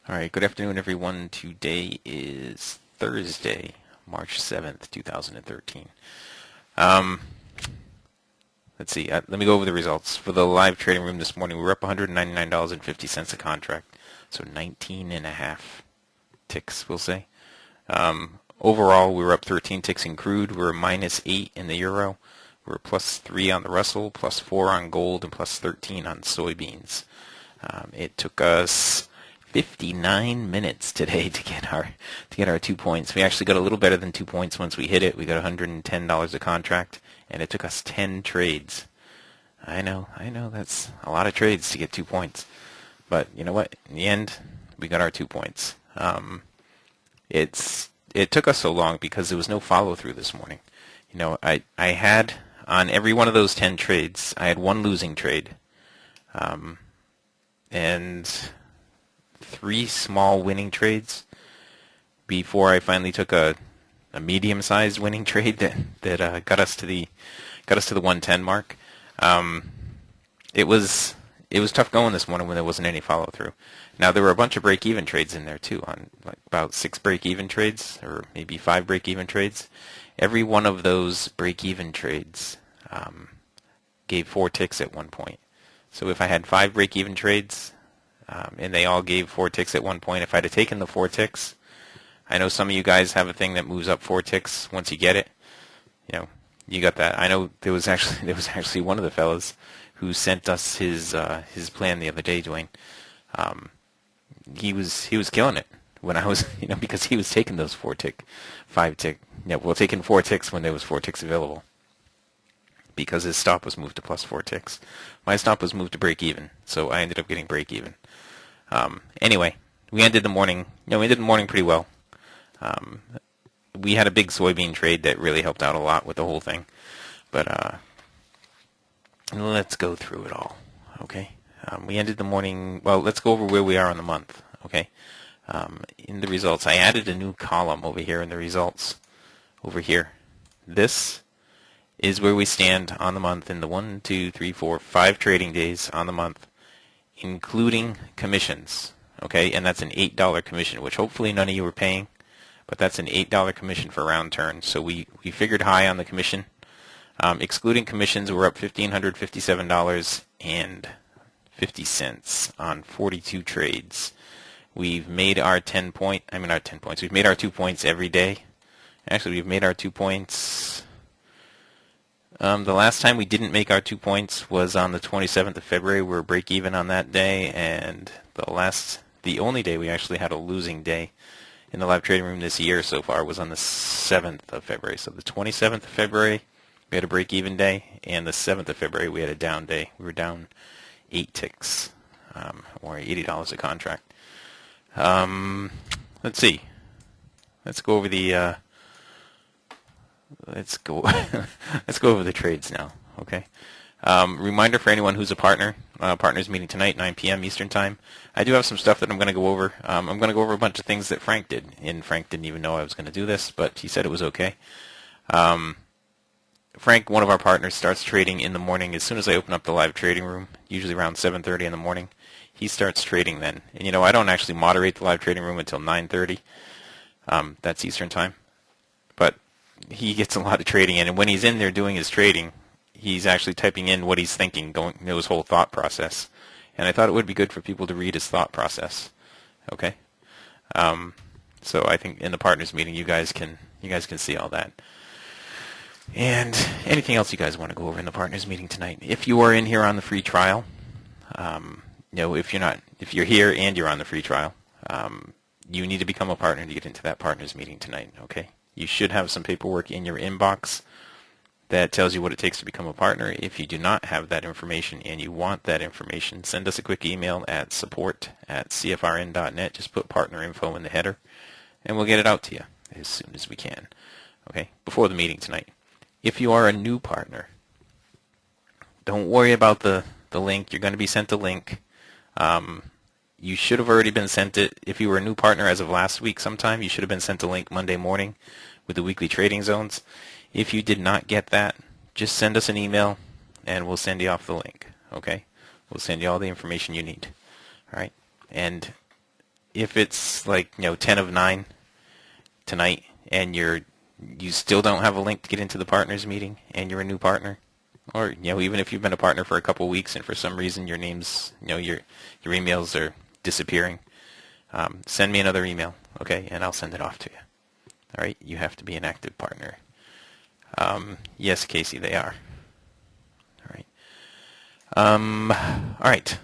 All right, good afternoon, everyone. Today is Thursday, March 7th, 2013. Um, let's see. Let me go over the results. For the live trading room this morning, we were up $199.50 a contract, so 19 and a half ticks, we'll say. Overall, we were up 13 ticks in crude. We were minus 8 in the euro. We were plus 3 on the Russell, plus 4 on gold, and plus 13 on soybeans. It took us 59 minutes today to get our 2 points. We actually got a little better than 2 points once we hit it. We got $110 a contract, and it took us 10 trades. I know, that's a lot of trades to get 2 points. But you know what? In the end, we got our 2 points. It took us so long because there was no follow through this morning. You know, I had on every one of those 10 trades, I had one losing trade, and 3 small winning trades before I finally took a medium-sized winning trade that got us to the 110 mark. It was tough going this morning when there wasn't any follow through. Now there were a bunch of break-even trades in there too, on like about 6 break-even trades or maybe 5 break-even trades. Every one of those break-even trades gave 4 ticks at one point. So if I had 5 break-even trades, and they all gave 4 ticks at one point, if I'd have taken the 4 ticks, I know some of you guys have a thing that moves up 4 ticks once you get it. You know, you got that. I know there was actually one of the fellas who sent us his plan the other day, Dwayne. He was killing it when I was, because he was taking those 4 tick, 5 tick, taking 4 ticks when there was 4 ticks available, because his stop was moved to plus 4 ticks. My stop was moved to break even, so I ended up getting break even. Anyway, we ended the morning pretty well. We had a big soybean trade that really helped out a lot with the whole thing. But let's go through it all, okay? We ended the morning, well, let's go over where we are on the month, okay? In the results, I added a new column over here in the results, over here. This is where we stand on the month in the 1, 2, 3, 4, 5 trading days on the month, including commissions, okay? And that's an $8 commission, which hopefully none of you are paying, but that's an $8 commission for round turn. So we figured high on the commission. Excluding commissions, we're up $1,557.50 on 42 trades. We've made our 10 points. We've made our 2 points every day. Actually, we've made our 2 points. The last time we didn't make our 2 points was on the 27th of February. We were break even on that day, and the only day we actually had a losing day in the live trading room this year so far was on the 7th of February. So the 27th of February, we had a break even day, and the 7th of February, we had a down day. We were down 8 ticks, or $80 a contract. Let's see. Let's go over the... Let's go over the trades now, okay? Reminder for anyone who's a partner, partners meeting tonight, 9 p.m. Eastern Time. I do have some stuff that I'm going to go over. I'm going to go over a bunch of things that Frank did, and Frank didn't even know I was going to do this, but he said it was okay. Frank, one of our partners, starts trading in the morning as soon as I open up the live trading room, usually around 7:30 in the morning. He starts trading then. And I don't actually moderate the live trading room until 9:30. That's Eastern Time. But he gets a lot of trading in, and when he's in there doing his trading, he's actually typing in what he's thinking, his whole thought process. And I thought it would be good for people to read his thought process. Okay? So I think in the partners meeting, you guys can see all that. And anything else you guys want to go over in the partners meeting tonight? If you are in here on the free trial, if you're here and you're on the free trial, you need to become a partner to get into that partners meeting tonight. Okay? You should have some paperwork in your inbox that tells you what it takes to become a partner. If you do not have that information and you want that information, send us a quick email at support@cfrn.net. Just put partner info in the header, and we'll get it out to you as soon as we can. Okay, before the meeting tonight. If you are a new partner, don't worry about the link. You're going to be sent a link. You should have already been sent it. If you were a new partner as of last week sometime, you should have been sent a link Monday morning with the weekly trading zones. If you did not get that, just send us an email and we'll send you off the link. Okay? We'll send you all the information you need. All right? And if it's like 10 of 9 tonight and you still don't have a link to get into the partners meeting and you're a new partner, or even if you've been a partner for a couple of weeks and for some reason your name's your emails are disappearing, send me another email, okay, and I'll send it off to you. All right, you have to be an active partner. Yes, Casey, they are. All right. All right.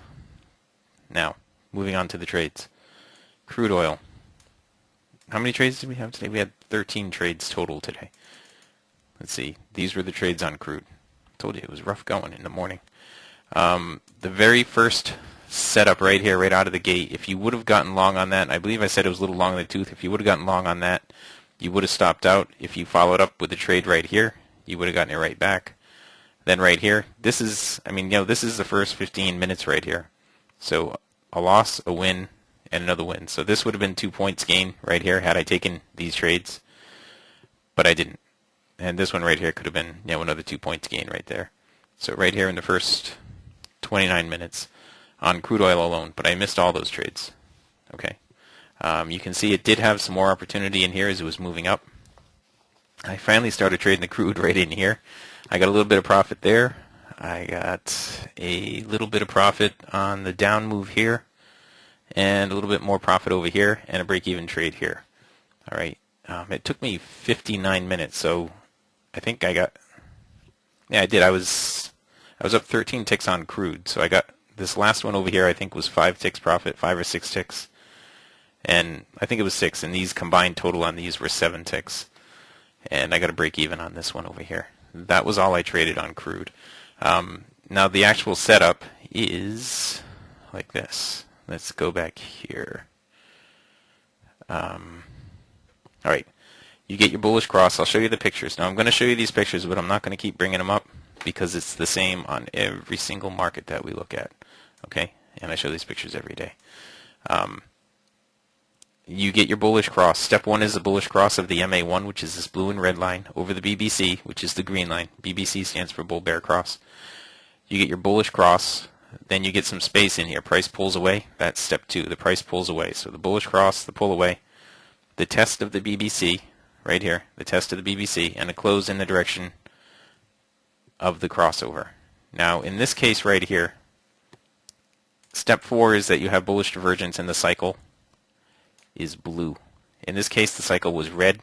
Now, moving on to the trades. Crude oil. How many trades did we have today? We had 13 trades total today. Let's see. These were the trades on crude. I told you it was rough going in the morning. The very first setup right here, right out of the gate, if you would have gotten long on that, and I believe I said it was a little long in the tooth, if you would have gotten long on that, you would have stopped out. If you followed up with the trade right here, you would have gotten it right back. Then right here, this is, this is the first 15 minutes right here. So a loss, a win, and another win. So this would have been 2 points gain right here had I taken these trades, but I didn't. And this one right here could have been, another 2 points gain right there. So right here in the first 29 minutes on crude oil alone, but I missed all those trades. Okay. You can see it did have some more opportunity in here as it was moving up. I finally started trading the crude right in here. I got a little bit of profit there. I got a little bit of profit on the down move here, and a little bit more profit over here, and a break-even trade here. All right. It took me 59 minutes, so I think I got. Yeah, I did. I was up 13 ticks on crude, so I got this last one over here. I think was 5 ticks profit, 5 or 6 ticks, and I think it was 6. And these combined total on these were 7 ticks, and I got a break even on this one over here. That was all I traded on crude. Now the actual setup is like this. Let's go back here. All right. You get your bullish cross. I'll show you the pictures. Now I'm going to show you these pictures, but I'm not going to keep bringing them up because it's the same on every single market that we look at. Okay? And I show these pictures every day. You get your bullish cross. Step 1 is the bullish cross of the MA1, which is this blue and red line, over the BBC, which is the green line. BBC stands for bull bear cross. You get your bullish cross. Then you get some space in here. Price pulls away. That's step 2. The price pulls away. So the bullish cross, the pull away, the test of the BBC, right here, the test of the BBC, and a close in the direction of the crossover. Now, in this case right here, step 4 is that you have bullish divergence and the cycle is blue. In this case, the cycle was red,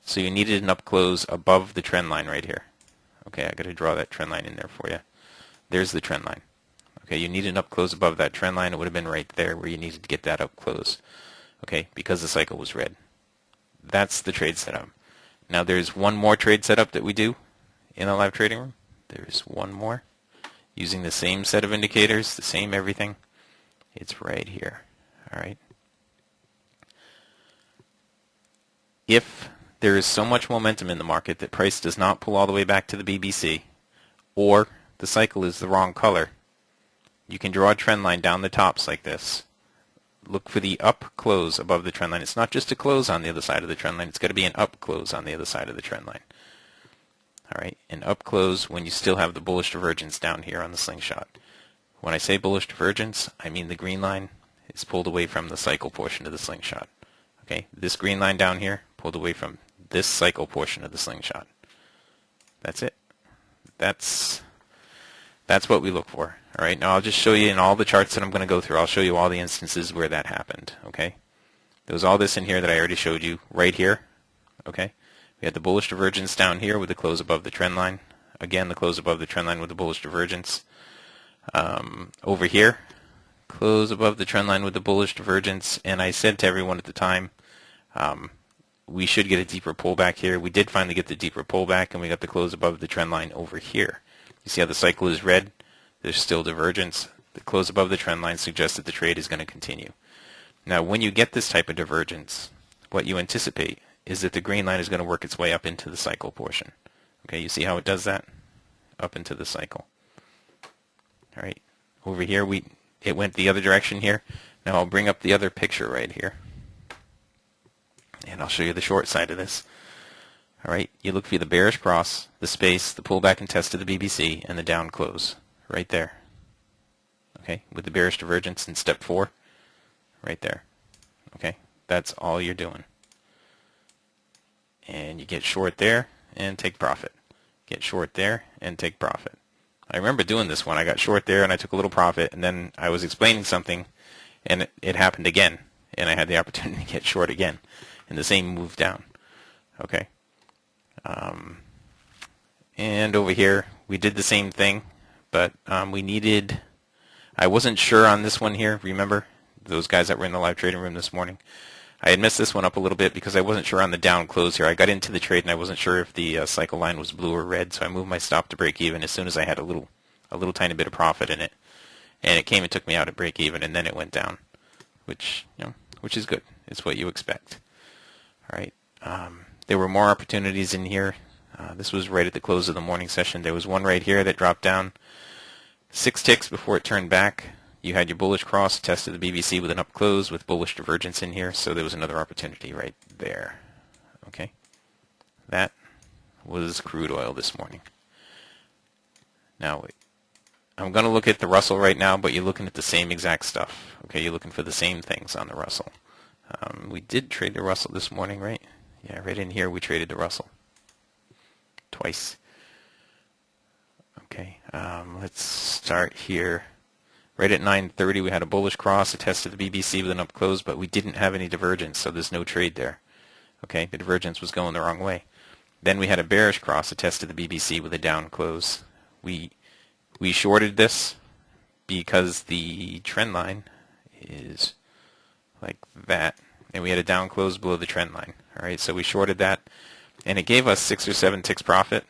so you needed an up close above the trend line right here. Okay, I got to draw that trend line in there for you. There's the trend line. Okay, you need an up close above that trend line. It would have been right there where you needed to get that up close. Okay, because the cycle was red. That's the trade setup. Now there's one more trade setup that we do in the live trading room. There's one more using the same set of indicators, the same everything. It's right here. All right. If there is so much momentum in the market that price does not pull all the way back to the BBC, or the cycle is the wrong color, you can draw a trend line down the tops like this. Look for the up close above the trend line. It's not just a close on the other side of the trend line. It's got to be an up close on the other side of the trend line. All right, an up close when you still have the bullish divergence down here on the slingshot. When I say bullish divergence, I mean the green line is pulled away from the cycle portion of the slingshot. Okay, this green line down here pulled away from this cycle portion of the slingshot. That's it. That's what we look for. All right, now I'll just show you in all the charts that I'm going to go through. I'll show you all the instances where that happened. Okay, there was all this in here that I already showed you right here. Okay, we had the bullish divergence down here with the close above the trend line. Again, the close above the trend line with the bullish divergence. Over here, close above the trend line with the bullish divergence. And I said to everyone at the time, we should get a deeper pullback here. We did finally get the deeper pullback, and we got the close above the trend line over here. You see how the cycle is red? There's still divergence. The close above the trend line suggests that the trade is going to continue. Now, when you get this type of divergence, what you anticipate is that the green line is going to work its way up into the cycle portion. Okay, you see how it does that? Up into the cycle. All right, over here, it went the other direction here. Now I'll bring up the other picture right here, and I'll show you the short side of this. All right, you look for the bearish cross, the space, the pullback and test of the BBC, and the down close right there. Okay, with the bearish divergence in step 4, right there. Okay, that's all you're doing. And you get short there and take profit. Get short there and take profit. I remember doing this one. I got short there and I took a little profit, and then I was explaining something and it happened again, and I had the opportunity to get short again, and the same move down. Okay. And over here we did the same thing, but I wasn't sure on this one here. Remember those guys that were in the live trading room this morning? I had messed this one up a little bit because I wasn't sure on the down close here. I got into the trade and I wasn't sure if the cycle line was blue or red, so I moved my stop to break even as soon as I had a little tiny bit of profit in it, and it came and took me out at break even, and then it went down, which is good. It's what you expect. All right. There were more opportunities in here. This was right at the close of the morning session. There was one right here that dropped down 6 ticks before it turned back. You had your bullish cross, tested the BBC with an up close with bullish divergence in here, so there was another opportunity right there. Okay, that was crude oil this morning. Now, I'm going to look at the Russell right now, but you're looking at the same exact stuff. Okay, you're looking for the same things on the Russell. We did trade the Russell this morning, right? Yeah, right in here we traded the Russell. Twice. Okay, let's start here. Right at 9:30 we had a bullish cross, a test of the BBC with an up close, but we didn't have any divergence, so there's no trade there. Okay, the divergence was going the wrong way. Then we had a bearish cross, a test of the BBC with a down close. We shorted this because the trend line is like that, and we had a down close below the trend line. All right, so we shorted that, and it gave us 6 or 7 ticks profit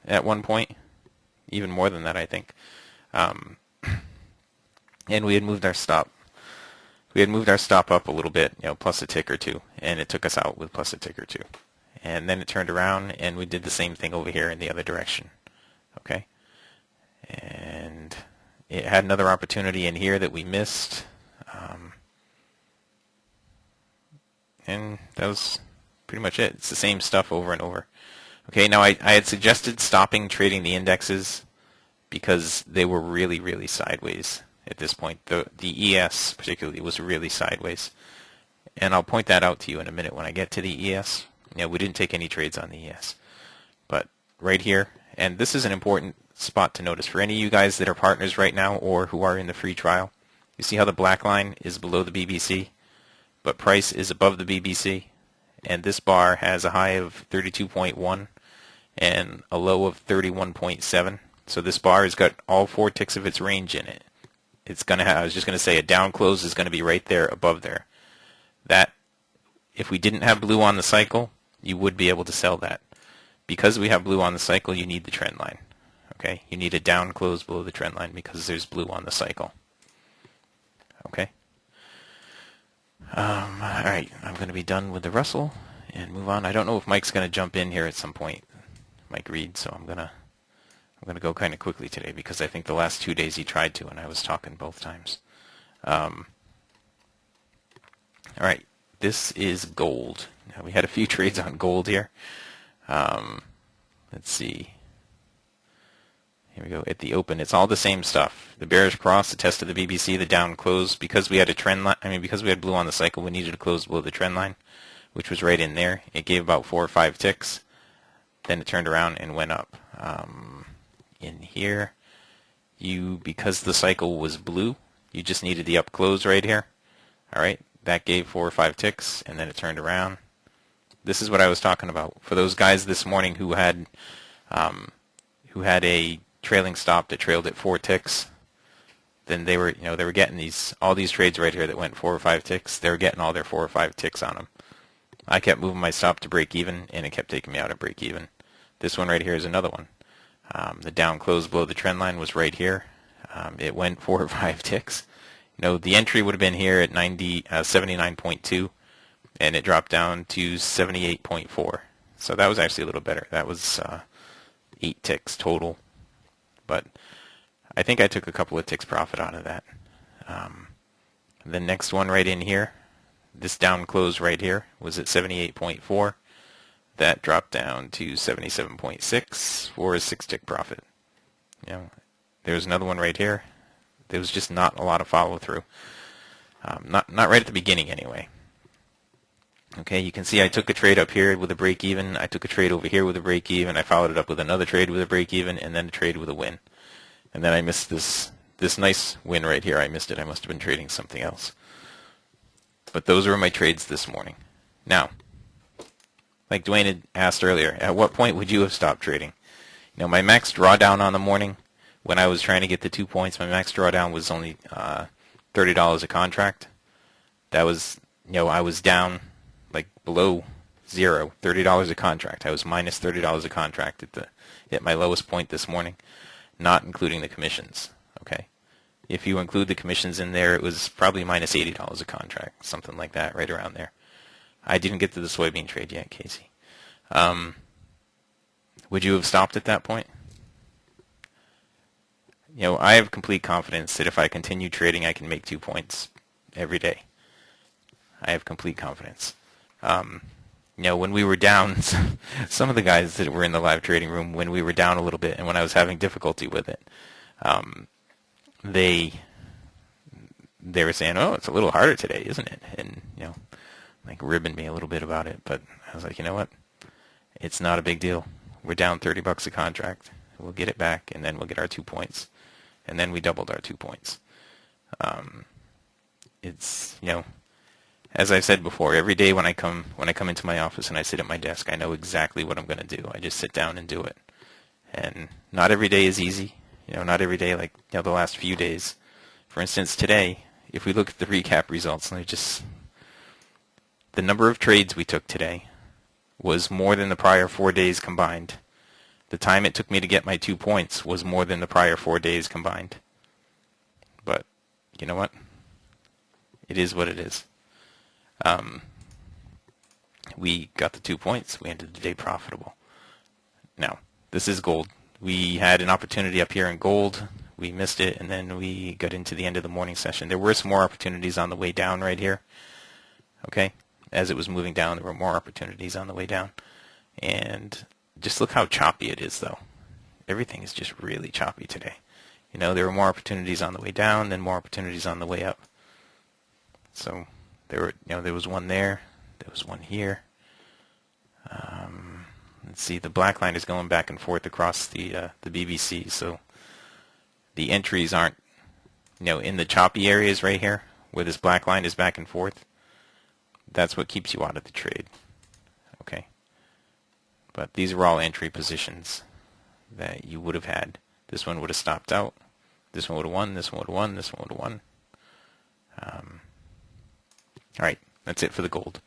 at one point, even more than that, I think. And we had moved our stop. We had moved our stop up a little bit, plus a tick or two, and it took us out with plus a tick or two. And then it turned around, and we did the same thing over here in the other direction. Okay? And it had another opportunity in here that we missed. And that was pretty much it. It's the same stuff over and over. Okay, now I had suggested stopping trading the indexes because they were really, really sideways at this point. The ES particularly was really sideways. And I'll point that out to you in a minute when I get to the ES. We didn't take any trades on the ES. But right here, and this is an important spot to notice for any of you guys that are partners right now or who are in the free trial. You see how the black line is below the BBC, but price is above the BBC, and this bar has a high of 32.1 and a low of 31.7. So this bar has got all 4 ticks of its range in it. It's going to have, I was just going to say, a down close is going to be right there above there. That, if we didn't have blue on the cycle, you would be able to sell that. Because we have blue on the cycle, you need the trend line. Okay, you need a down close below the trend line because there's blue on the cycle. Okay. All right, I'm going to be done with the Russell and move on. I don't know if Mike's going to jump in here at some point, Mike Reed. So I'm gonna go kind of quickly today because I think the last 2 days he tried to, and I was talking both times. All right, this is gold. Now, we had a few trades on gold here. Let's see. Here we go. At the open, it's all the same stuff. The bearish cross, the test of the BBC, the down close. Because we had a trend line, because we had blue on the cycle, we needed to close below the trend line, which was right in there. It gave about 4 or 5 ticks. Then it turned around and went up. In here, because the cycle was blue, you just needed the up close right here. All right, that gave 4 or 5 ticks, and then it turned around. This is what I was talking about for those guys this morning who had a trailing stop that trailed at 4 ticks. Then they were getting all these trades right here that went 4 or 5 ticks. They were getting all their 4 or 5 ticks on them. I kept moving my stop to break even, and it kept taking me out at break even. This one right here is another one. The down close below the trend line was right here. It went 4 or 5 ticks. The entry would have been here at 79.2, and it dropped down to 78.4. So that was actually a little better. That was 8 ticks total. But I think I took a couple of ticks profit out of that. The next one right in here, this down close right here was at 78.4. That dropped down to 77.6 for a 6 tick profit. There's another one right here. There was just not a lot of follow through. Not right at the beginning anyway. Okay, you can see I took a trade up here with a break even. I took a trade over here with a break even. I followed it up with another trade with a break even, and then a trade with a win. And then I missed this nice win right here. I missed it. I must have been trading something else. But those were my trades this morning. Now, like Dwayne had asked earlier, at what point would you have stopped trading? You know, my max drawdown on the morning, when I was trying to get the 2 points, my max drawdown was only $30 a contract. That was, you know, I was down like below zero, $30 a contract. I was minus $30 a contract at my lowest point this morning, not including the commissions. Okay, if you include the commissions in there, it was probably minus $80 a contract, something like that, right around there. I didn't get to the soybean trade yet, Casey. Would you have stopped at that point? You know, I have complete confidence that if I continue trading, I can make 2 points every day. I have complete confidence. You know, when we were down, some of the guys that were in the live trading room, when we were down a little bit and when I was having difficulty with it, they were saying, "Oh, it's a little harder today, isn't it?" And, you know, like ribbing me a little bit about it. But I was like, you know what? It's not a big deal. We're down $30 a contract. We'll get it back, and then we'll get our 2 points. And then we doubled our 2 points. It's, you know, as I've said before, every day when I come into my office and I sit at my desk, I know exactly what I'm going to do. I just sit down and do it. And not every day is easy. You know, not every day like, you know, the last few days. For instance, today, if we look at the recap results, the number of trades we took today was more than the prior 4 days combined. The time it took me to get my 2 points was more than the prior 4 days combined. But you know what? It is what it is. We got the 2 points. We ended the day profitable. Now, this is gold. We had an opportunity up here in gold. We missed it, and then we got into the end of the morning session. There were some more opportunities on the way down right here. Okay? As it was moving down, there were more opportunities on the way down. And just look how choppy it is, though. Everything is just really choppy today. You know, there were more opportunities on the way down than more opportunities on the way up. So there was one there. There was one here. Let's see. The black line is going back and forth across the BBC. So the entries aren't, you know, in the choppy areas right here where this black line is back and forth. That's what keeps you out of the trade. Okay. But these are all entry positions that you would have had. This one would have stopped out. This one would have won. This one would have won. This one would have won. All right, that's it for the gold.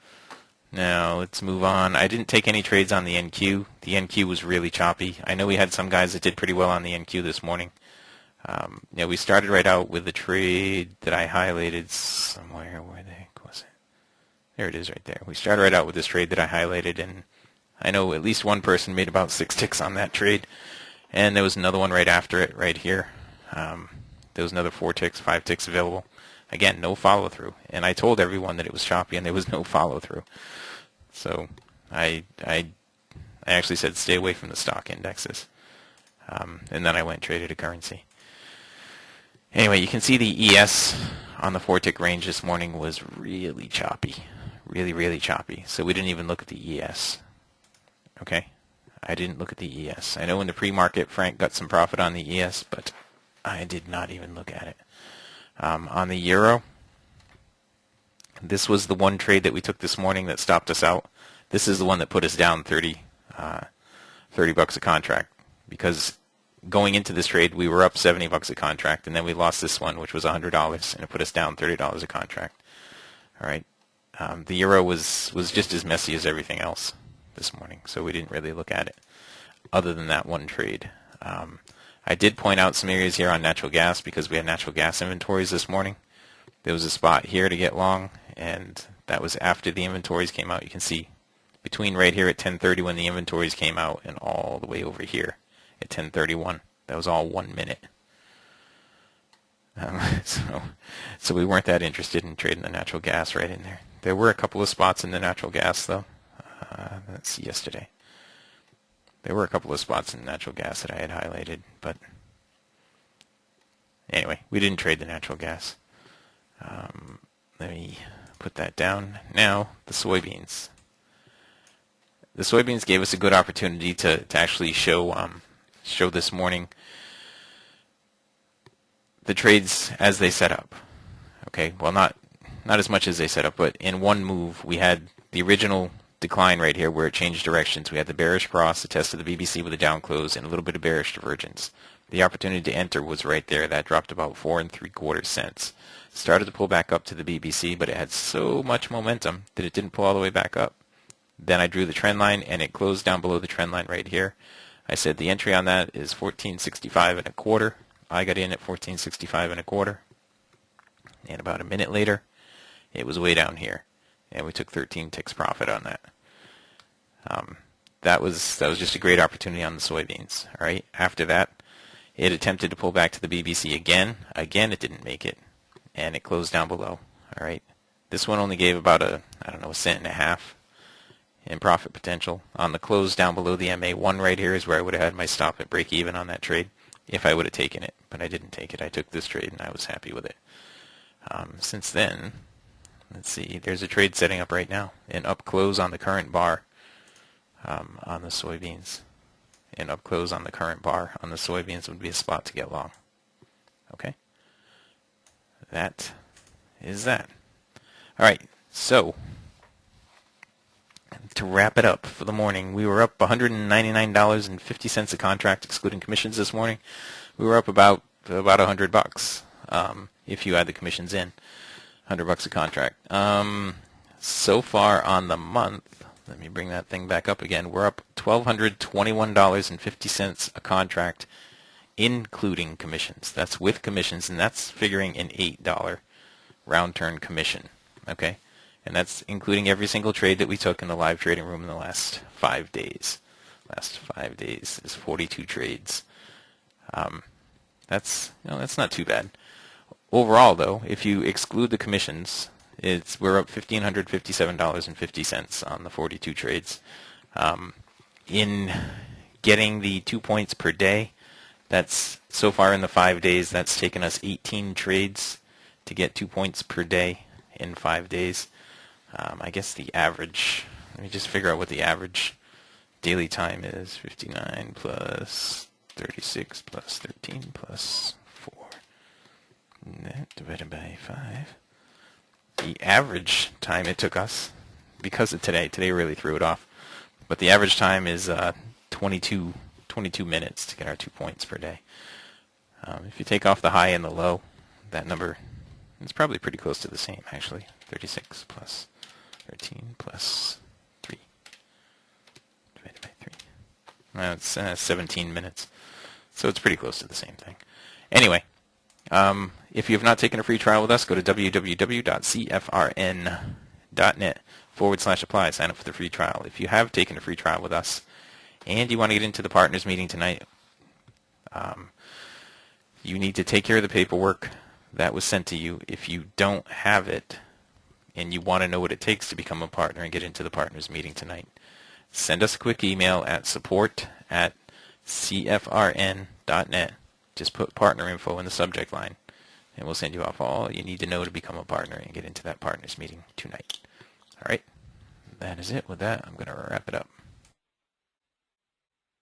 Now let's move on. I didn't take any trades on the NQ. The NQ was really choppy. I know we had some guys that did pretty well on the NQ this morning. You know, we started right out with the trade that I highlighted somewhere. Where the heck was it? There it is right there. We started right out with this trade that I highlighted, and I know at least one person made about 6 ticks on that trade. And there was another one right after it, right here. There was another 4 ticks, 5 ticks available. Again, no follow-through. And I told everyone that it was choppy and there was no follow-through. So I actually said stay away from the stock indexes. And then I went and traded a currency. Anyway, you can see the ES on the 4-tick range this morning was really choppy. Really, really choppy. So we didn't even look at the ES. Okay? I didn't look at the ES. I know in the pre-market Frank got some profit on the ES, but I did not even look at it. On the euro, this was the one trade that we took this morning that stopped us out. This is the one that put us down $30 a contract, because going into this trade we were up $70 a contract, and then we lost this one, which was $100, and it put us down $30 a contract. All right, the euro was just as messy as everything else this morning, so we didn't really look at it other than that one trade. I did point out some areas here on natural gas because we had natural gas inventories this morning. There was a spot here to get long, and that was after the inventories came out. You can see between right here at 10:30 when the inventories came out and all the way over here at 10:31. That was all 1 minute. So we weren't that interested in trading the natural gas right in there. There were a couple of spots in the natural gas, though. Let's see, yesterday. There were a couple of spots in natural gas that I had highlighted, but anyway, we didn't trade the natural gas. Let me put that down. Now, the soybeans. The soybeans gave us a good opportunity to actually show this morning the trades as they set up. Okay, well, not as much as they set up, but in one move we had the original decline right here where it changed directions. We had the bearish cross, the test of the BBC with a down close, and a little bit of bearish divergence. The opportunity to enter was right there. That dropped about 4 3/4 cents. Started to pull back up to the BBC, but it had so much momentum that it didn't pull all the way back up. Then I drew the trend line, and it closed down below the trend line right here. I said the entry on that is 14.65 1/4. I got in at 14.65 1/4, and about a minute later, it was way down here, and we took 13 ticks profit on that. That was just a great opportunity on the soybeans. All right. After that, it attempted to pull back to the BBC again. Again, it didn't make it, and it closed down below. All right. This one only gave about a cent and a half in profit potential. On the close down below the MA1 right here is where I would have had my stop at break even on that trade if I would have taken it, but I didn't take it. I took this trade, and I was happy with it. Since then, let's see, there's a trade setting up right now, an up close on the current bar on the soybeans. An up close on the current bar on the soybeans would be a spot to get long. Okay? That is that. All right, so to wrap it up for the morning, we were up $199.50 a contract excluding commissions this morning. We were up about $100 if you add the commissions in. $100 a contract. So far on the month, let me bring that thing back up again. We're up $1,221.50 a contract, including commissions. That's with commissions, and that's figuring an $8 round turn commission. Okay, and that's including every single trade that we took in the live trading room in the last 5 days. Last 5 days is 42 trades. That's not too bad. Overall, though, if you exclude the commissions, we're up $1,557.50 on the 42 trades. In getting the 2 points per day, that's so far in the 5 days, that's taken us 18 trades to get 2 points per day in 5 days. I guess the average, let me just figure out what the average daily time is. 59 plus 36 plus 13 plus 4 divided by 5. The average time it took us, because of today really threw it off, but the average time is 22 minutes to get our 2 points per day. If you take off the high and the low, that number is probably pretty close to the same, actually. 36 plus 13 plus 3 divided by 3. Well, it's 17 minutes, so it's pretty close to the same thing. Anyway, if you have not taken a free trial with us, go to www.cfrn.net/apply. Sign up for the free trial. If you have taken a free trial with us and you want to get into the partners meeting tonight, you need to take care of the paperwork that was sent to you. If you don't have it and you want to know what it takes to become a partner and get into the partners meeting tonight, send us a quick email at support@cfrn.net. Just put partner info in the subject line, and we'll send you off all you need to know to become a partner and get into that partners meeting tonight. All right, that is it. With that, I'm going to wrap it up.